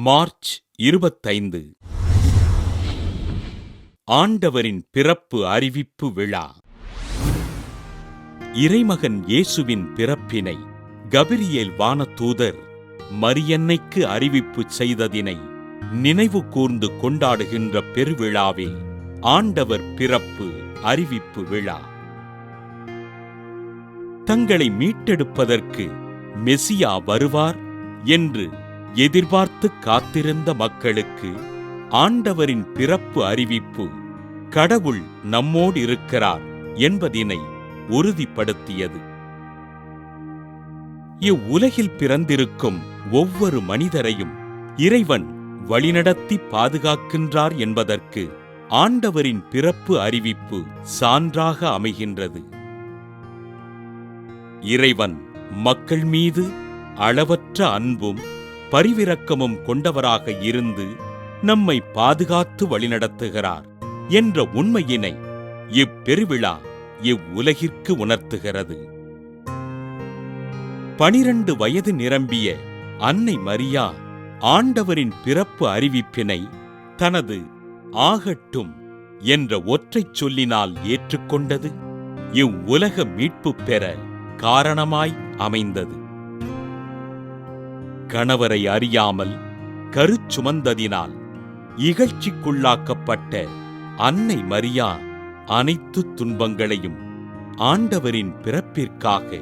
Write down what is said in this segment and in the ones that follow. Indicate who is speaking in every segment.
Speaker 1: March 25 ஆண்டவரின் பிறப்பு அறிவிப்பு விழா. இறைமகன் இயேசுவின் பிறப்பினை கபிரியேல் வானதூதர் மரியன்னைக்கு அறிவிப்பு செய்ததினை நினைவு கூர்ந்து கொண்டாடுகின்ற பெருவிழாவே ஆண்டவர் பிறப்பு அறிவிப்பு விழா. தங்களை மீட்டெடுப்பதற்கு மெசியா வருவார் என்று எதிர்பார்த்து காத்திருந்த மக்களுக்கு ஆண்டவரின் பிறப்பு அறிவிப்பு கடவுள் நம்மோடு இருக்கிறார் என்பதினை உறுதிப்படுத்தியது. இவ்வுலகில் பிறந்திருக்கும் ஒவ்வொரு மனிதரையும் இறைவன் வழிநடத்தி பாதுகாக்கின்றார் என்பதற்கு ஆண்டவரின் பிறப்பு அறிவிப்பு சான்றாக அமைகின்றது. இறைவன் மக்கள் மீது அளவற்ற அன்பும் பரிவிரக்கமும் கொண்டவராக இருந்து நம்மை பாதுகாத்து வழிநடத்துகிறார் என்ற உண்மையினை இப்பெருவிழா இவ்வுலகிற்கு உணர்த்துகிறது. 12 வயது நிரம்பிய அன்னை மரியா ஆண்டவரின் பிறப்பு அறிவிப்பினை தனது ஆகட்டும் என்ற ஒற்றைச் சொல்லினால் ஏற்றுக்கொண்டது இவ்வுலக மீட்பு பெற காரணமாய் அமைந்தது. கணவரை அறியாமல் கருச்சுமந்ததினால் இகழ்ச்சிக்குள்ளாக்கப்பட்ட அன்னை மரியா அனைத்து துன்பங்களையும் ஆண்டவரின் பிறப்பிற்காக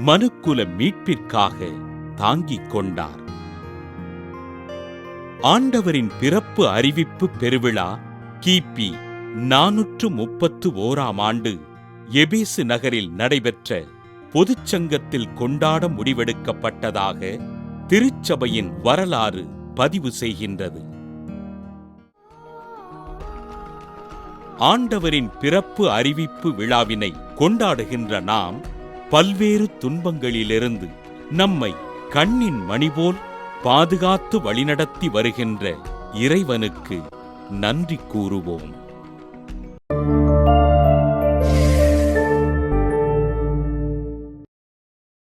Speaker 1: மனுக்குல மீட்பிற்காக தாங்கிக் கொண்டார். ஆண்டவரின் பிறப்பு அறிவிப்பு பெருவிழா கிபி 431ஆம் ஆண்டு எபேசு நகரில் நடைபெற்ற பொதுச்சங்கத்தில் கொண்டாட முடிவெடுக்கப்பட்டதாக திருச்சபையின் வரலாறு பதிவு செய்கின்றது. ஆண்டவரின் பிறப்பு அறிவிப்பு விழாவினை கொண்டாடுகின்ற நாம் பல்வேறு துன்பங்களிலிருந்து நம்மை கண்ணின் மணிபோல் பாதுகாத்து வழிநடத்தி வருகின்ற இறைவனுக்கு நன்றி கூறுவோம்.